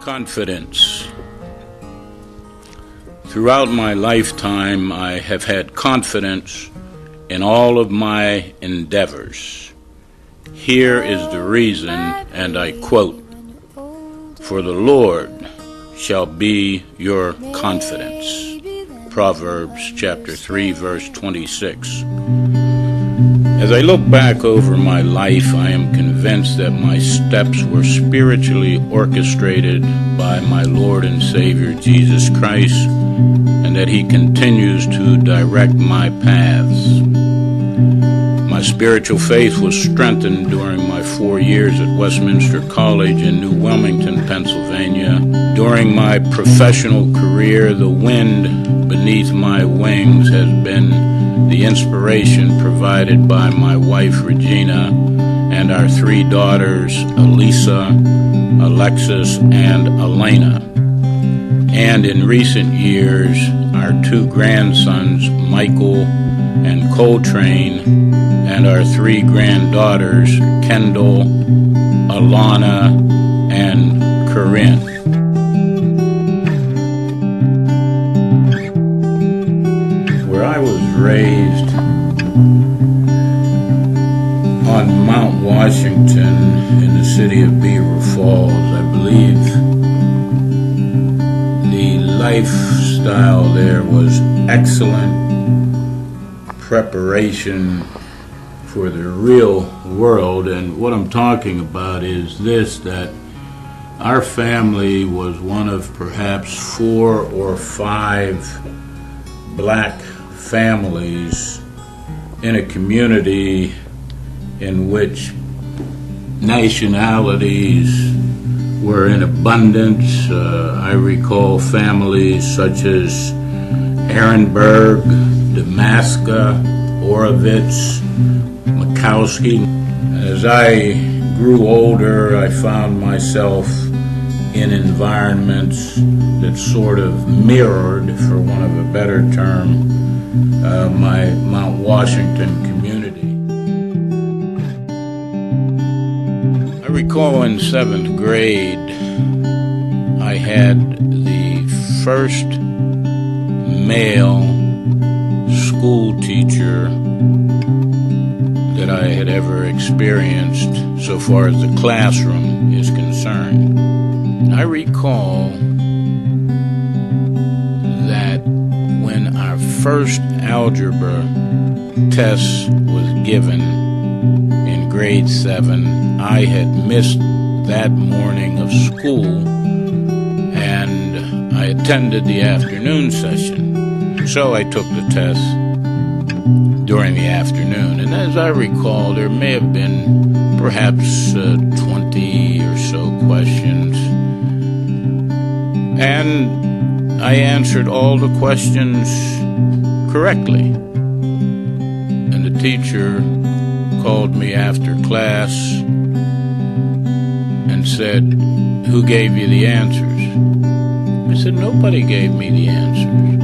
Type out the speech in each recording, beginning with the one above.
Confidence. Throughout my lifetime, I have had confidence in all of my endeavors. Here is the reason, and I quote, "For the Lord shall be your confidence." Proverbs chapter 3, verse 26. As I look back over my life, I am convinced that my steps were spiritually orchestrated by my Lord and Savior Jesus Christ, and that He continues to direct my paths. My spiritual faith was strengthened during my 4 years at Westminster College in New Wilmington, Pennsylvania. During my professional career, the wind beneath my wings has been the inspiration provided by my wife Regina and our 3 daughters, Elisa, Alexis, and Elena. And in recent years, our 2 grandsons, Michael and Coltrane, and our 3 granddaughters, Kendall, Alana, and Corinne. Where I was raised on Mount Washington in the city of Beaver Falls, I believe the lifestyle there was excellent preparation for the real world. And what I'm talking about is this, that our family was one of perhaps 4 or 5 black families in a community in which nationalities were in abundance. I recall families such as Ehrenberg, Damaska, Orovitz, Mikowski. As I grew older, I found myself in environments that sort of mirrored, for want of a better term, my Mount Washington community. I recall in 7th grade, I had the first male school teacher that I had ever experienced so far as the classroom is concerned. I recall that when our first algebra test was given in grade 7, I had missed that morning of school, and I attended the afternoon session. So I took the test during the afternoon, and as I recall, there may have been perhaps 20 or so questions, and I answered all the questions correctly. And the teacher called me after class and said, "Who gave you the answers?" I said, "Nobody gave me the answers."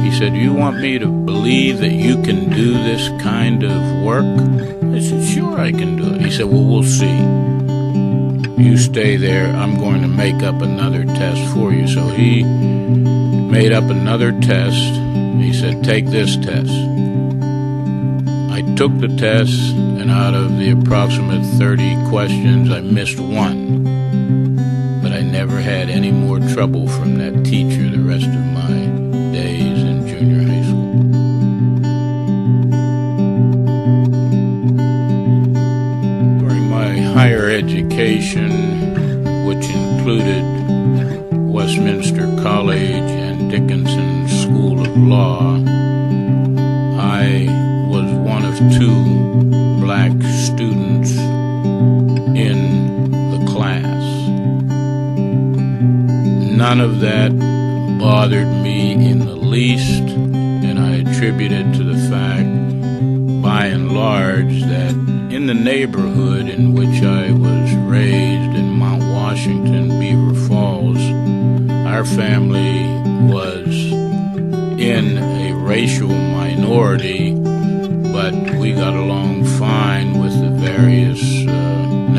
He said, "You want me to believe that you can do this kind of work?" I said, "Sure, I can do it." He said, "Well, we'll see. You stay there. I'm going to make up another test for you." So he made up another test. He said, "Take this test." I took the test, and out of the approximate 30 questions, I missed 1. But I never had any more trouble from that teacher the rest of my days in junior high school. During my higher education, which included Westminster College and Dickinson School of Law, I was one of 2 black students in the class. None of that bothered me in the least, and I attribute it to the fact, by and large, that in the neighborhood in which I was raised in Mount Washington, Beaver Falls, our family was in a racial minority, but we got along fine with the various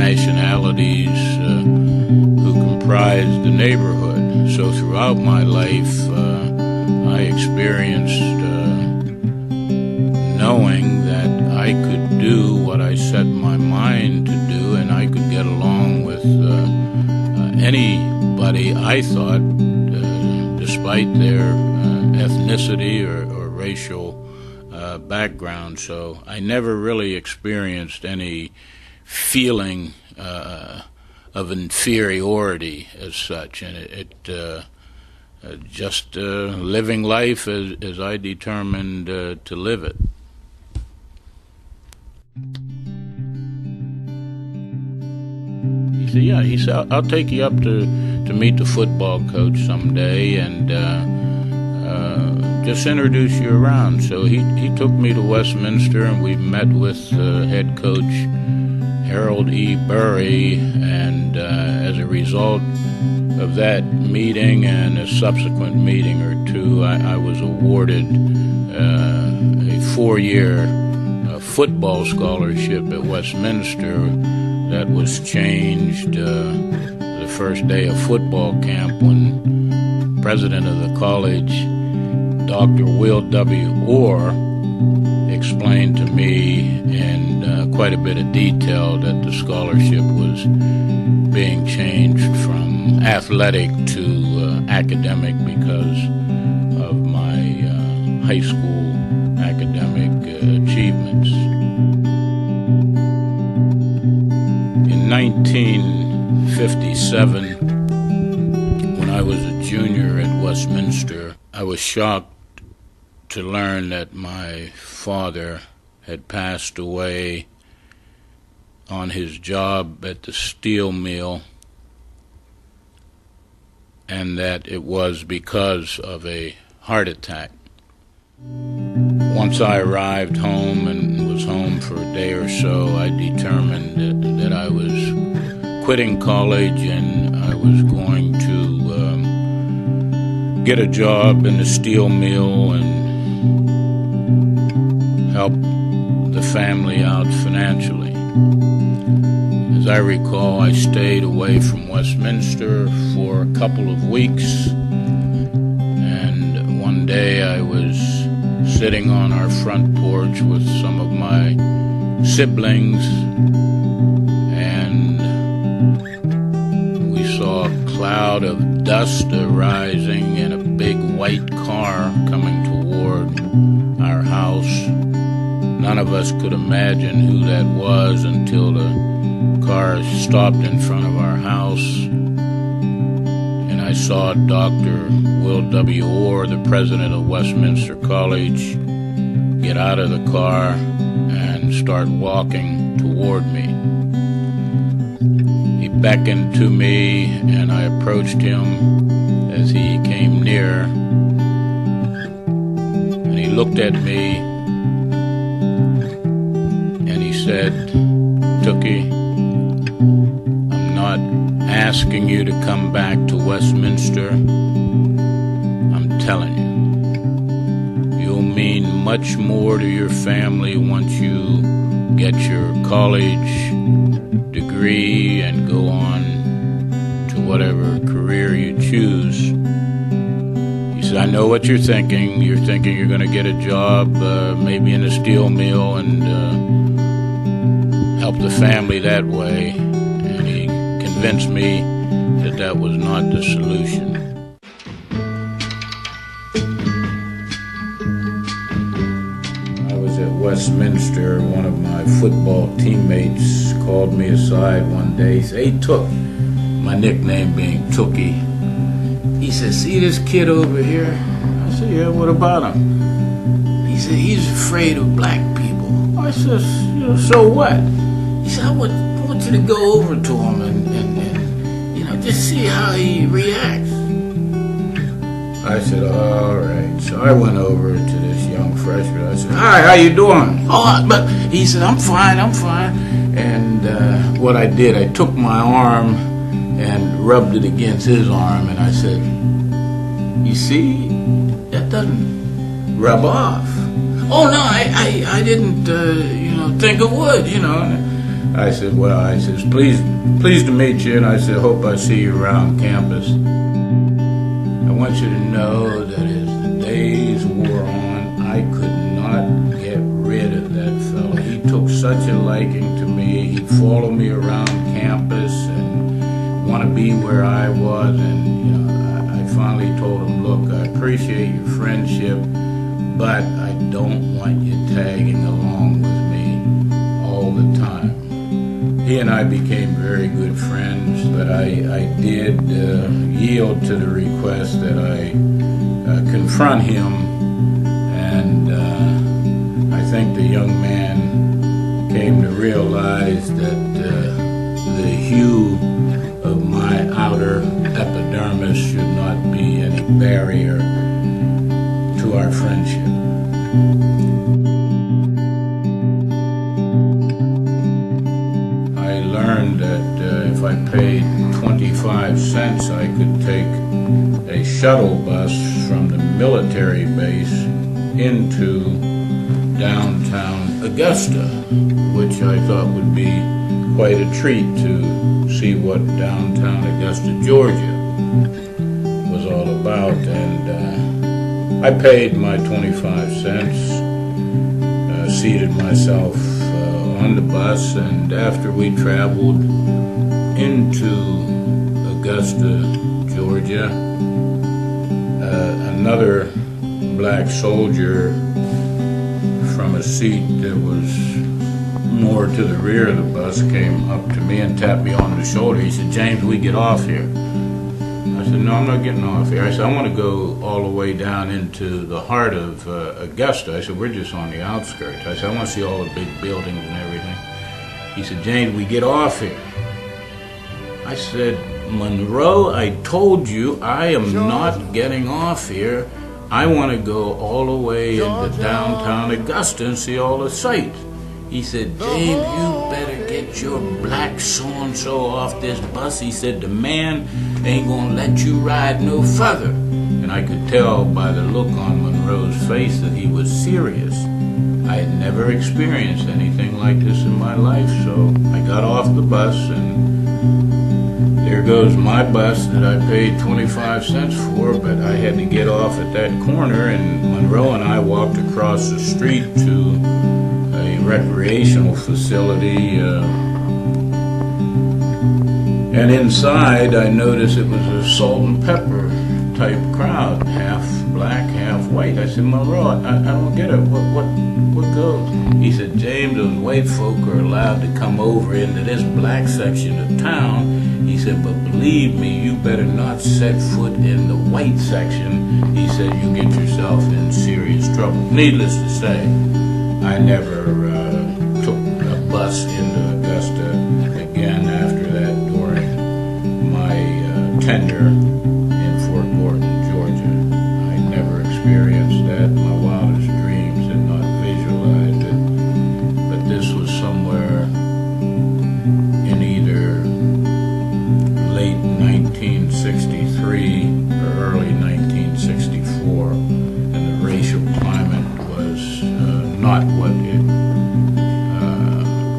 nationalities who comprised prized the neighborhood. So throughout my life, I experienced knowing that I could do what I set my mind to do, and I could get along with anybody, I thought, despite their ethnicity or racial background. So I never really experienced any feeling of inferiority as such, and it just living life as I determined to live it. He said, I'll take you up to meet the football coach someday and just introduce you around. So he took me to Westminster, and we met with head coach Harold E. Burry, and as a result of that meeting and a subsequent meeting or two, I was awarded a 4-year football scholarship at Westminster that was changed the first day of football camp when president of the college, Dr. Will W. Orr, explained to me in quite a bit of detail that the scholarship was being changed from athletic to academic because of my high school academic achievements. In 1957, when I was a junior at Westminster, I was shocked to learn that my father had passed away on his job at the steel mill, and that it was because of a heart attack. Once I arrived home and was home for a day or so, I determined that I was quitting college and I was going to get a job in the steel mill and help the family out financially. As I recall, I stayed away from Westminster for a couple of weeks, and one day I was sitting on our front porch with some of my siblings, and we saw a cloud of dust arising and a big white car coming toward our house. None of us could imagine who that was until the car stopped in front of our house, and I saw Dr. Will W. Orr, the president of Westminster College, get out of the car and start walking toward me. He beckoned to me, and I approached him as he came near, and he looked at me and he said, "Tookie, I'm not asking you to come back to Westminster. I'm telling you, you'll mean much more to your family once you get your college degree and go on to whatever career you choose." He said, "I know what you're thinking. You're thinking you're going to get a job, maybe in a steel mill, and help the family that way." And he convinced me that that was not the solution. I was at Westminster. One of my football teammates called me aside one day. He said, "Hey, Took," my nickname being Tookie. He said, "See this kid over here?" I said, "Yeah, what about him?" He said, "He's afraid of black people." I said, "So what?" He said, I want you to go over to him and just see how he reacts." I said, "All right." So I went over to this young freshman. I said, "Hi, how you doing?" "Oh," but he said, I'm fine. And what I did, I took my arm and rubbed it against his arm, and I said, "You see, that doesn't rub off." "Oh no, I didn't think it would, I said, well, I says, pleased to meet you, and I said, hope I see you around campus. I want you to know that as the days wore on, I could not get rid of that fellow. He took such a liking to me. He'd follow me around campus and want to be where I was. And I finally told him, look, I appreciate your friendship, but I don't want you tagging along with me all the time. He and I became very good friends, but I did yield to the request that I confront him, and I think the young man came to realize that the hue of my outer epidermis should not be any barrier to our friendship. I learned that if I paid 25 cents, I could take a shuttle bus from the military base into downtown Augusta, which I thought would be quite a treat to see what downtown Augusta, Georgia was all about. And I paid my 25 cents, seated myself on the bus, and after we traveled into Augusta, Georgia, another black soldier from a seat that was more to the rear of the bus came up to me and tapped me on the shoulder. He said, James, we get off here. I said, no, I'm not getting off here. I said, I want to go all the way down into the heart of Augusta. I said, we're just on the outskirts. I said, I want to see all the big buildings and everything. He said, James, we get off here. I said, Monroe, I told you I am not getting off here. I want to go all the way into downtown Augusta and see all the sights. He said, James, you better get your black so-and-so off this bus. He said, the man ain't gonna let you ride no further. And I could tell by the look on Monroe's face that he was serious. I had never experienced anything like this in my life, so I got off the bus, and there goes my bus that I paid 25 cents for, but I had to get off at that corner, and Monroe and I walked across the street to a recreational facility, and inside I noticed it was a salt and pepper type crowd, half black, half white. I said, Monroe, I don't get it. What goes? He said, James, those white folk are allowed to come over into this black section of town. He said, but believe me, you better not set foot in the white section. He said, you get yourself in serious trouble. Needless to say, I never took a bus into Augusta again after that during my tenure in Fort Gordon, Georgia. I never experienced that. My wildest dreams had not visualized it. But this was somewhere in either late 1963 or early 1964, and the racial climate was not what it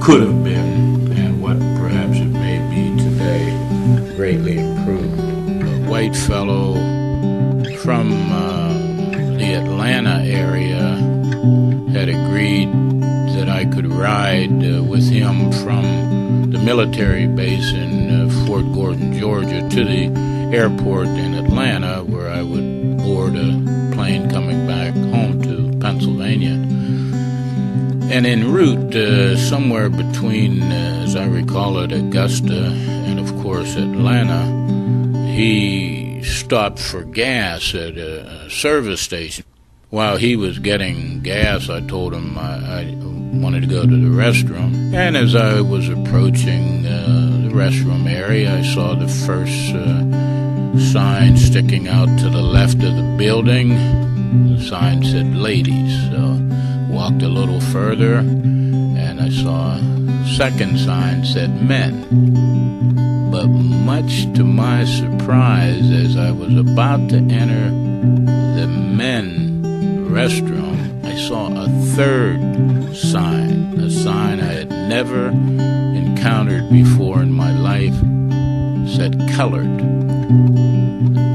could have been, and what perhaps it may be today, greatly improved. A white fellow from the Atlanta area had agreed that I could ride with him from the military base in Fort Gordon, Georgia, to the airport in Atlanta, where I would board a plane coming back home to Pennsylvania. And en route, somewhere between, as I recall it, Augusta and, of course, Atlanta, he stopped for gas at a service station. While he was getting gas, I told him I wanted to go to the restroom. And as I was approaching the restroom area, I saw the first sign sticking out to the left of the building. The sign said ladies. So walked a little further, and I saw a second sign said men. But much to my surprise, as I was about to enter the men restroom, I saw a third sign, a sign I had never encountered before in my life said colored.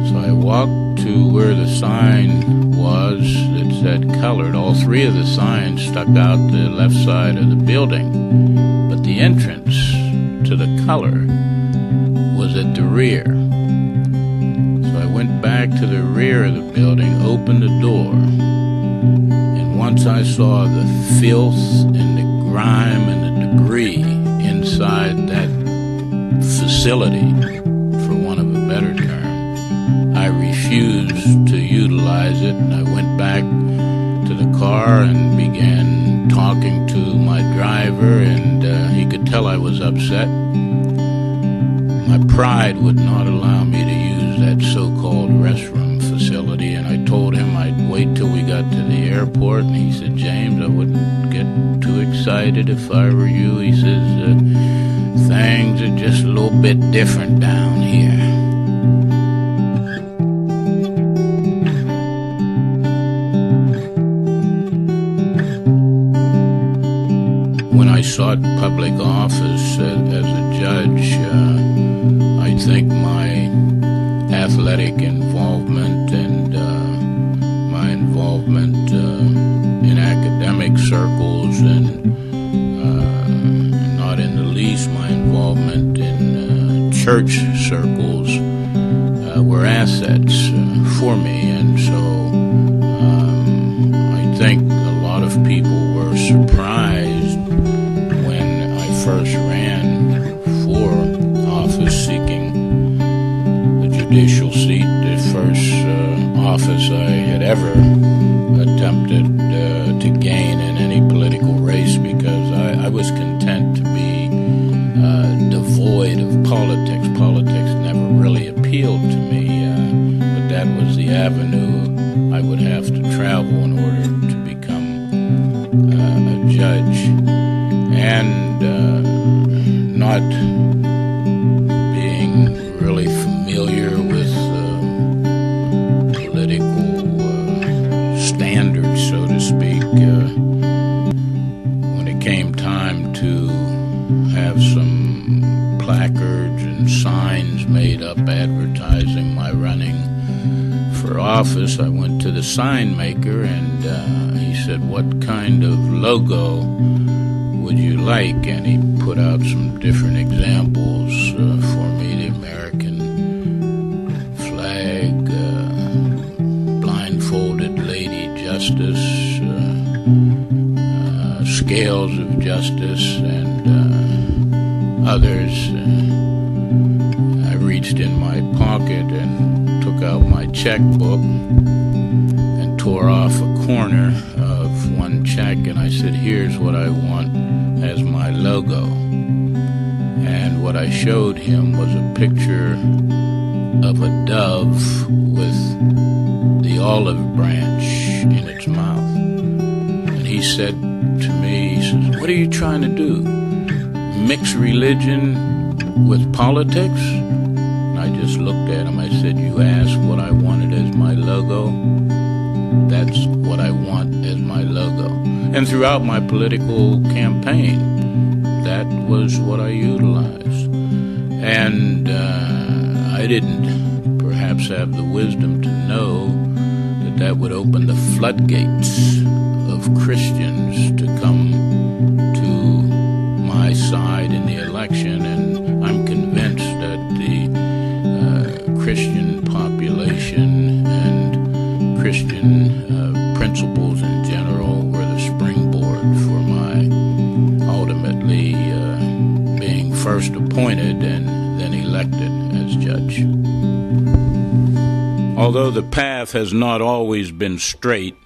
So I walked to where the sign was that said colored. All three of the signs stuck out the left side of the building, but the entrance to the color was at the rear. So I went back to the rear of the building, opened the door, and once I saw the filth and the grime and the debris inside that facility, for want of a better term, I refused to utilize it, and I went back to the car and began talking to my driver, and he could tell I was upset. My pride would not allow me to use that so-called restroom facility, and I told him I'd wait till we got to the airport, and he said, James, I wouldn't get too excited if I were you. He says, things are just a little bit different down here. When I sought public office as a judge, I think my athletic involvement and my involvement in academic circles and not in the least my involvement in church circles were assets for me. And so I think a lot of people were surprised when I first ran for office seeking the judicial seat, the first office I had ever attempted to gain in any political race, because I was content to be devoid of politics. Politics never really appealed to me, but that was the avenue I would have to travel in order to become a judge. And not being really familiar with political standards, so to speak, when it came time to have some placards and signs made up advertising my running for office, I went to the sign maker, and he said, what kind of logo would you like? And he put out some different examples for me: the American flag, blindfolded lady justice, scales of justice, and others. I reached in my pocket and took out my checkbook and tore off a corner of one check, and I said, here's what I want as my logo. And what I showed him was a picture of a dove with the olive branch in its mouth. And he said to me, he says, what are you trying to do? Mix religion with politics? And I just looked at him. I said, you asked what I wanted as my logo? That's what I want as my logo. And throughout my political campaign, that was what I utilized. And I didn't perhaps have the wisdom to know that that would open the floodgates of Christians to come to my side in the election. And I'm convinced that the Christian population and Christian principles in general were the springboard for my ultimately being first appointed and then elected as judge. Although the path has not always been straight,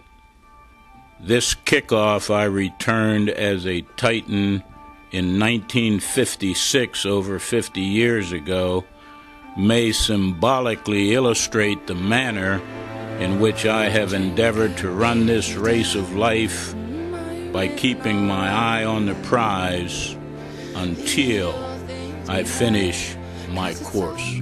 this kickoff I returned as a Titan in 1956, over 50 years ago, may symbolically illustrate the manner in which I have endeavored to run this race of life by keeping my eye on the prize until I finish my course.